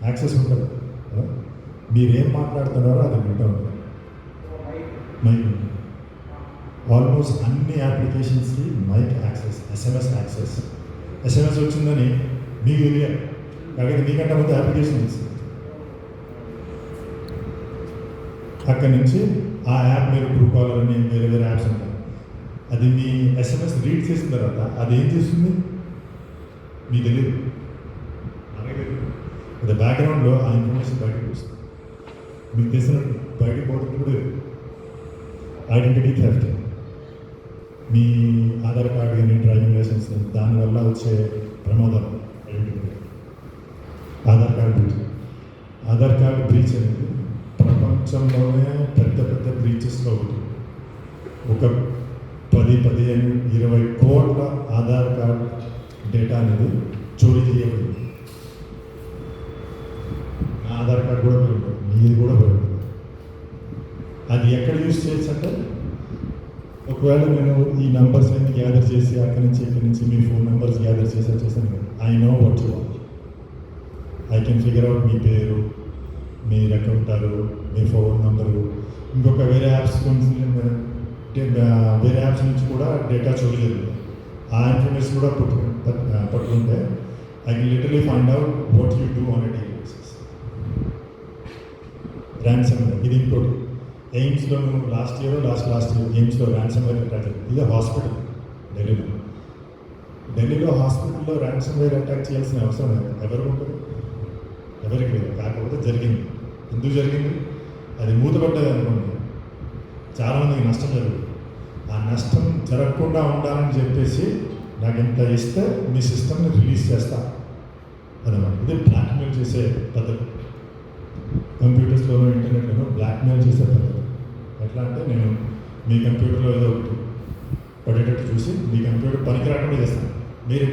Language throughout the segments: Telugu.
యాక్సెస్ ఉంటుంది. మీరేం మాట్లాడుతున్నారో అది వింటూ ఉంటుంది. మైక్ ఆల్మోస్ట్ అన్ని అప్లికేషన్స్కి mic access, SMS access. SMS వచ్చిందని మీకు తెలియాలి, కాబట్టి మీకంటే ముందు అప్లికేషన్ తీస్తుంది. అక్కడి నుంచి ఆ యాప్ మీరు ట్రూ కాలర్ అని వేరే వేరే యాప్స్ ఉంటాయి. అది మీ ఎస్ఎంఎస్ రీడ్ చేసిన తర్వాత అది ఏం చేస్తుంది మీకు తెలియదు, అలాగే అది బ్యాక్గ్రౌండ్లో ఆ ఇన్ఫర్మేషన్ బయటకు వస్తుంది. మీకు తెలిసినట్టు బయటకు పోతుంది కూడా ఐడెంటిటీ థెఫ్ట్. మీ ఆధార్ కార్డు కానీ డ్రైవింగ్ లైసెన్స్ దానివల్ల వచ్చే ప్రమాదం ఐడెంటిటీ. ఆధార్ కార్డు బ్రీచ్ అనేది ప్రపంచంలోనే పెద్ద పెద్ద బ్రీచెస్లో అవుతుంది. ఒక 10-15-20 కోట్ల ఆధార్ కార్డు డేటా అనేది చోరీ చేయబడింది. నా ఆధార్ కార్డు కూడా పెరుగుతుంది, మీది కూడా పెరుగుతుంది. అది ఎక్కడ యూజ్ చేయొచ్చు అంటే, ఒకవేళ నేను ఈ నంబర్స్ అన్ని గ్యాదర్ చేసి అక్కడి నుంచి ఇక్కడి నుంచి మీ ఫోన్ నెంబర్స్ గ్యాదర్ చేశాను, I know what you want. I can figure out మీ పేరు, మీరు ఎక్కడ ఉంటారు, మీ ఫోన్ నెంబరు. ఇంకొక వేరే యాప్స్ నుంచి కూడా డేటా చూడలేదు. ఆ ఇన్ఫర్మేషన్ కూడా పట్టుకుంటే I can literally find out what you do on a daily basis. Ransomware ఇది ఇంకోటి. ఎయిమ్స్లో లాస్ట్ ఇయర్ ఎయిమ్స్లో ర్యాన్సమ్వేర్ అటాక్ అయింది. ఇది హాస్పిటల్ ఢిల్లీలో హాస్పిటల్లో ర్యాన్సమ్వేర్ అటాక్ చేయాల్సిన అవసరం లేదు, ఎవరికి లేదు. కాకపోతే జరిగింది. ఎందుకు జరిగింది? అది మూతపడ్డది అనుకోండి, చాలామందికి నష్టం జరుగుతుంది. ఆ నష్టం జరగకుండా ఉండాలని చెప్పేసి నాకు ఇంత ఇస్తే మీ సిస్టమ్ని రిలీజ్ చేస్తా అదన్నమాట. ఇది బ్లాక్మెయిల్ చేసే పద్ధతి. కంప్యూటర్స్లోనూ ఇంటర్నెట్లోనూ బ్లాక్మెయిల్ చేసే పద్ధతి. ఎట్లా అంటే, నేను మీ కంప్యూటర్లో ఏదో ఒకటి పడేటట్టు చూసి మీ కంప్యూటర్ పనికి రాకుండా చేస్తాను. మీరు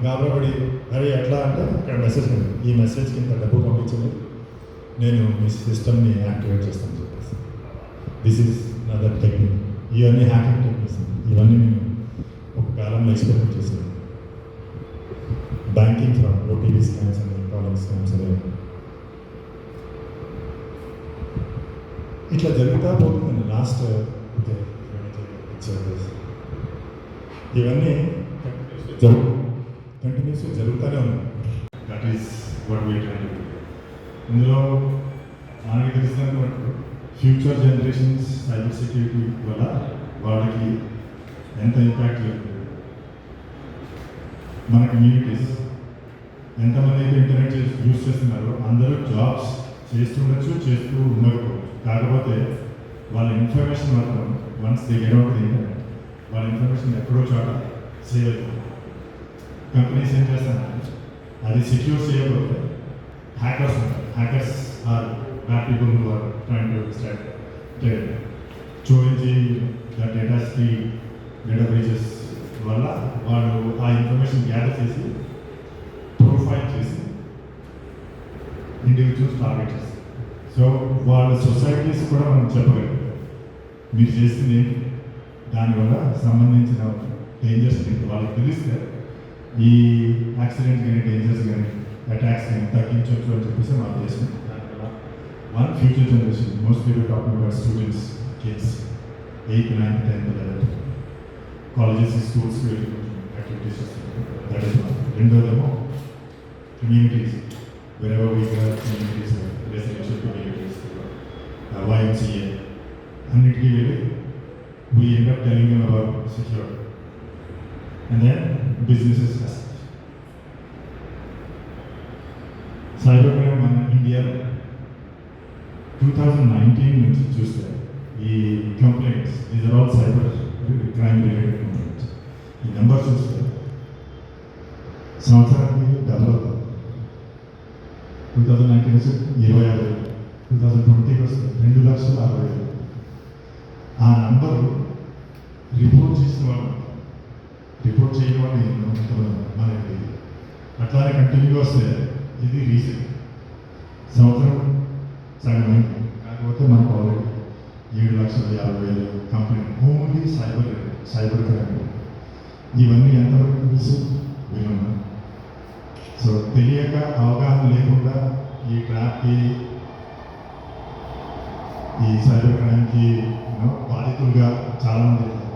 గాబరాపడి అరే ఎట్లా అంటే అక్కడ మెసేజ్ ఉంది, ఈ మెసేజ్కి ఇంత డబ్బు పంపించండి, నేను మీ సిస్టమ్ని యాక్టివేట్ చేస్తాను చెప్పేసి. This is another technique. ఇవన్నీ హ్యాకింగ్ టెక్నిక్స్. ఇవన్నీ నేను ఒక కాలంలో ఎక్స్పెరిమెంట్ చేశాను. బ్యాంకింగ్ ఫ్రాడ్, ఓటీపీ స్కామ్స్ అని, కాలింగ్ స్కామ్స్ అని ఇట్లా జరుగుతూ పోతుందండి. లాస్ట్ ఇవన్నీ కంటిన్యూస్గా జరుగుతూనే ఉన్నాయి. That is what we try to do. ఇందులో మనకి తెలిసినంత మటుకు ఫ్యూచర్ జనరేషన్స్ సైబర్ సెక్యూరిటీ వల్ల వాళ్ళకి ఎంత ఇంపాక్ట్ జరుగుతుంది, మన కమ్యూనిటీస్ ఎంతమంది అయితే ఇంటర్నెట్ యూజ్ చేస్తున్నారో అందరూ జాబ్స్ చేస్తుండొచ్చు, చేస్తూ ఉండకపోవచ్చు. కాకపోతే వాళ్ళ ఇన్ఫర్మేషన్ మాత్రం once they get out the internet, వాళ్ళ ఇన్ఫర్మేషన్ ఎక్కడో చోట సేవ్ అవుతుంది. కంపెనీస్ ఏం చేస్తారంటే అది సెక్యూర్ చేయకపోతే హ్యాకర్స్ ఉంటారు. Hackers are bad people who are trying to start చోరించి డేటాస్కి డేటా బ్రీచెస్ వల్ల వాళ్ళు ఆ ఇన్ఫర్మేషన్ గ్యాదర్ చేసి ప్రొఫైల్ చేసి ఇండివిజువల్స్ టార్గెట్ చేస్తారు. సో వాళ్ళ సొసైటీస్ కూడా మనం చెప్పగలం మీరు చేస్తుంది దానివల్ల సంబంధించిన డేంజర్స్ వాళ్ళకి తెలిస్తే ఈ యాక్సిడెంట్ కానీ డేంజర్స్ కానీ అటాక్స్ కానీ తగ్గించవచ్చు అని చెప్పేసి మనం చేస్తాం. One future generation, mostly talking about students, kids 8th, 9th, 10th, 11th colleges, schools activities. That is one. రెండోదేమో communities, wherever we have communities, residential communities, YMCA, అన్నిటికీ వెళ్ళి we end up telling them about security. And then businesses as such. Cyber crime మన ఇండియా 2019 నుంచి చూస్తే ఈ complaints, these are all cyber crime related complaints. ఈ నెంబర్ చూస్తే సంవత్సరానికి డబుల్ అవుతుంది. 2019 వస్తే 26,000, 2020 వస్తే 2,60,000. ఆ నంబరు రిపోర్ట్ చేసిన వాళ్ళు, రిపోర్ట్ చేయడం వాళ్ళు మనకి అట్లానే కంటిన్యూగా వస్తే ఇది రీసెంట్ సంవత్సరం సగం అయింది. కాకపోతే మనకు already 7,50,000 complaint only cyber crime. ఇవన్నీ ఎంతవరకు తెలుసు విన్నాం. సో తెలియక, అవగాహన లేకుండా ఈ ట్రాప్కి ఈ సైబర్ క్రైమ్కి బాధితులుగా చాలామంది ఉన్నారు.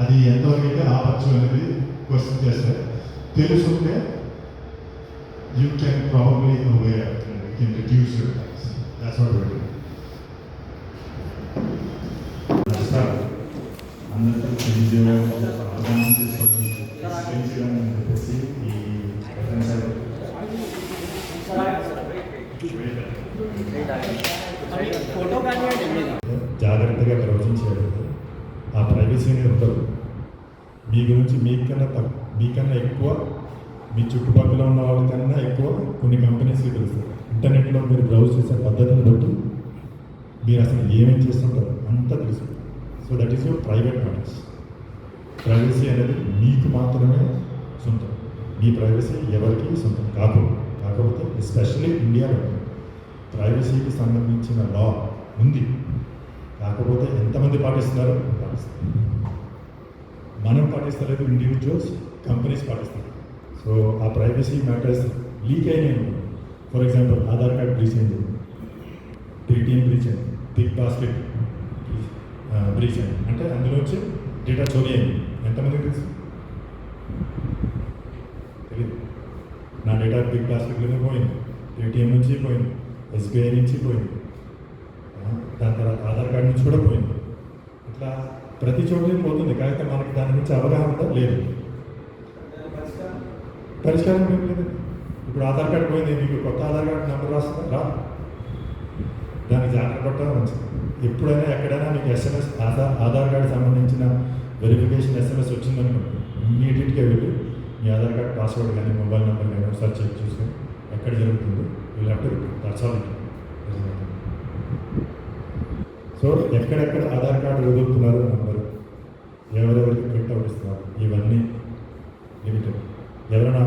అది ఎంతవరకు అయితే ఆపచ్చు అనేది క్వశ్చన్ చేస్తే తెలుసుంటే you can probably aware you can reduce your times. That's what we're doing. అందరికీ చెప్పేసి ఈ జాగ్రత్తగా బ్రౌజింగ్ చేయడం, ఆ ప్రైవసీని ఉండదు. మీ గురించి మీకన్నా ఎక్కువ మీ చుట్టుపక్కల ఉన్న వాళ్ళకన్నా ఎక్కువ కొన్ని కంపెనీస్కి తెలుస్తుంది. ఇంటర్నెట్లో మీరు బ్రౌజ్ చేసే పద్ధతిని బట్టి మీరు అసలు ఏమేమి చేస్తుంటారు అంతా తెలుసు. So that is your private knowledge. Privacy అనేది మీకు మాత్రమే సొంతం. మీ ప్రైవసీ ఎవరికి సొంతం కాకపోతే ఎస్పెషల్లీ ఇండియాలో ప్రైవసీకి సంబంధించిన లా ఉంది. కాకపోతే ఎంతమంది పాటిస్తున్నారు? మనం పాటిస్తలేదు, ఇండివిజువల్స్, కంపెనీస్ పాటిస్తారు. సో ఆ ప్రైవసీ మ్యాటర్స్ లీక్ అయినాయి. For example Aadhaar card breach అయింది, పేటిఎం బ్రీచ్ అయింది, బిగ్ బాస్కెట్ బ్రీచ్ అయింది. అంటే అందులోంచి డేటా చోరీ అయింది. ఎంతమందికి తెలుసు? తెలియదు. నా డేటా బిగ్ బాస్కెట్లోనే పోయింది, పేటిఎం నుంచి పోయింది, ఎస్బీఐ నుంచి పోయింది, దాని తర్వాత ఆధార్ కార్డు నుంచి కూడా పోయింది. ఇట్లా ప్రతి చోట్ల పోతుంది. కాకపోతే మనకి దాని గురించి అవగాహన లేదు. పరిష్కారం ఏం లేదు. ఇప్పుడు ఆధార్ కార్డు పోయింది, మీకు కొత్త ఆధార్ కార్డు నెంబర్ రాస్తుందా? దానికి జాగ్రత్త పట్టడం మంచిది. ఎప్పుడైనా ఎక్కడైనా మీకు ఎస్ఎంఎస్ ఆధార్ కార్డు సంబంధించిన వెరిఫికేషన్ ఎస్ఎంఎస్ వచ్చిందనుకోండి, ఇమ్మీడియట్గా వెళ్ళి మీ ఆధార్ కార్డు పాస్వర్డ్ కానీ మొబైల్ నెంబర్ కానీ ఒకసారి చెక్ చూసుకొని ఎక్కడ జరుగుతుందో వీళ్ళంటే దర్శాలు. సో ఎక్కడెక్కడ ఆధార్ కార్డు వదులుతున్నారు నంబరు, ఎవరెవరికి ప్రింట్ అవుట్ ఇస్తున్నారు, ఇవన్నీ లిమిటెడ్. ఎవరైనా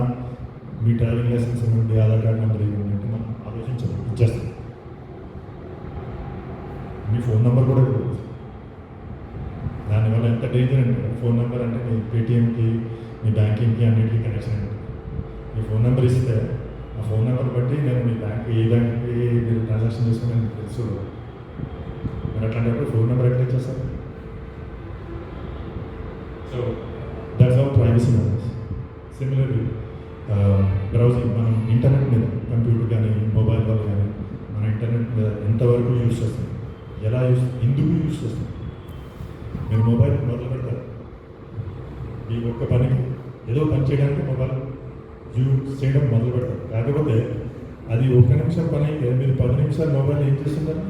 మీ డ్రైవింగ్ లైసెన్స్ నుండి ఆధార్ కార్డు నెంబర్ ఇవ్వండి అంటే మనం ఆలోచించాలి, ఇచ్చేస్తాం. మీ ఫోన్ నెంబర్ కూడా ఇవ్వచ్చు. దానివల్ల ఎంత డేంజర్ అంటే, ఫోన్ నెంబర్ అంటే మీ పేటిఎంకి, మీ బ్యాంకింగ్కి అన్నింటికి కనెక్షన్ ఉంటుంది. మీ ఫోన్ నెంబర్ ఇస్తే ఆ ఫోన్ నెంబర్ బట్టి నేను మీ బ్యాంక్ ఏ బ్యాంక్కి మీరు ట్రాన్సాక్షన్ చేసుకుని నేను తెలుసు. మరి అట్లాంటప్పుడు ఫోన్ నెంబర్ ఎట్లా ఇచ్చేస్తారు? So that's our privacy methods. Similarly browsing, మనం ఇంటర్నెట్ మీద, కంప్యూటర్ కానీ మొబైల్ వల్ల కానీ మన ఇంటర్నెట్ మీద ఎంతవరకు యూజ్ చేస్తాం, ఎందుకు యూజ్ చేస్తాం? మీరు మొబైల్ మొదలు పెడతారు, మీ ఒక్క పనికి ఏదో పని చేయడానికి మొబైల్ యూజ్ చేయడం మొదలు పెడతారు. కాకపోతే అది 1 నిమిషం పని అయితే మీరు 10 నిమిషాలు మొబైల్ ఏం చేస్తున్నారు?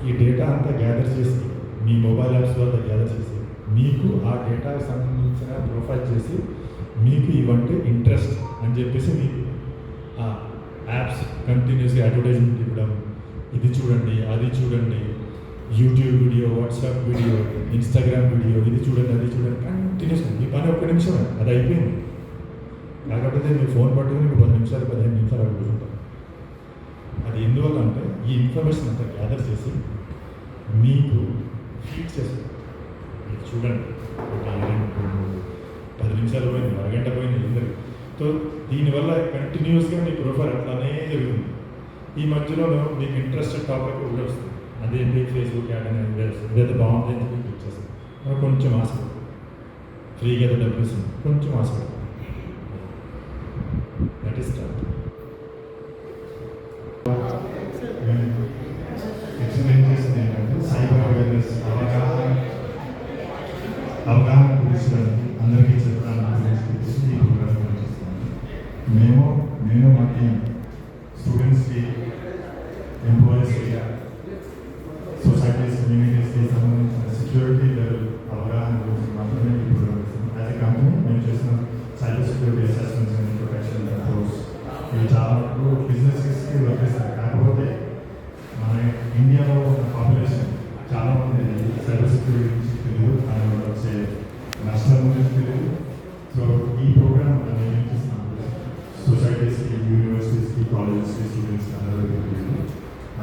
ఈ డేటా అంతా గ్యాదర్ చేసి, మీ మొబైల్ యాప్స్ వల్ల గ్యాదర్ చేసి, మీకు ఆ డేటాకి సంబంధించిన ప్రొఫైల్ చేసి, మీకు ఇవంటే ఇంట్రెస్ట్ అని చెప్పేసి మీకు ఆ యాప్స్ కంటిన్యూస్గా అడ్వర్టైజ్మెంట్ ఇవ్వడం, ఇది చూడండి, అది చూడండి, YouTube video, WhatsApp video, Instagram video, ఇది చూడండి, అది చూడండి, కంటిన్యూస్గా. మీ పని 1 నిమిషమే, అది అయిపోయింది. కాకపోతే మీరు ఫోన్ పట్టుకుని మీకు 10 నిమిషాలు 15 నిమిషాలు అడుగుతుంటారు. అది ఎందువల్ల అంటే ఈ ఇన్ఫర్మేషన్ అంతా గ్యాదర్ చేసి మీకు ఫీడ్ చేస్తారు. మీరు చూడండి, 10 నిమిషాలు పోయింది, అరగంట పోయింది, ఎందుకు? సో దీనివల్ల కంటిన్యూస్గా మీ ప్రొఫైల్ అట్లానే జరుగుతుంది. ఈ మధ్యలో మీకు ఇంట్రెస్టెడ్ టాపిక్ కూడా వస్తుంది. అదేంటి ఫేస్బుక్ యాడ్ అనేది ఇదైతే బాగుంది అని చెప్పి క్లిక్ చేస్తాం. మనం కొంచెం ఆశపడతాం, ఫ్రీగా ఏదో డబ్బులు ఇస్తుంది, కొంచెం ఆశపడతాం. That is start. ఎక్స్ప్లెయిన్ చేసింది ఏంటంటే సైబర్ అవేర్నెస్, అవగాహన గురించి అందరికీ చెప్పడానికి ఈ ప్రోగ్రామ్ పనిచేస్తాను. నేను మా టీం స్టూడెంట్స్కి, ఎంప్లాయీస్కి, సొసైటీస్, కమ్యూనిటీస్కి సంబంధించిన సెక్యూరిటీ లెవెల్ అవగాహన గురించి మాత్రమే ఈ ప్రోగ్రామ్ ఇస్తాం. యాజ్ ఎ కంపెనీ మేము చేసిన cyber security assessments and protection course ఇవి చాలా వరకు బిజినెస్కి వర్తిస్తాయి. కాకపోతే మన ఇండియాలో ఉన్న పాపులేషన్ చాలామంది సైబర్ సెక్యూరిటీ గురించి తెలియదు, దానివల్ల వచ్చే నష్టం గురించి తెలియదు. సో ఈ ప్రోగ్రామ్ మేము ఏం చేస్తున్నాం, సొసైటీస్కి, యూనివర్సిటీస్కి, కాలేజెస్కి, స్టూడెంట్స్కి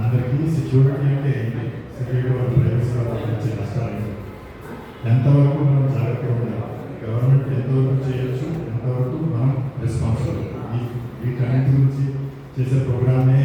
అందరికీ సెక్యూరిటీ అంటే ఏంటి, సెక్యూరిటీ వల్ల ప్రైవసీ వల్ల వచ్చే నష్టాలు ఏంటి, ఎంతవరకు మనం జాగ్రత్తగా ఉండాలి, గవర్నమెంట్ ఎంతవరకు చేయొచ్చు, ఎంతవరకు మనం రెస్పాన్సిబుల్. చేసే ప్రోగ్రామ్నే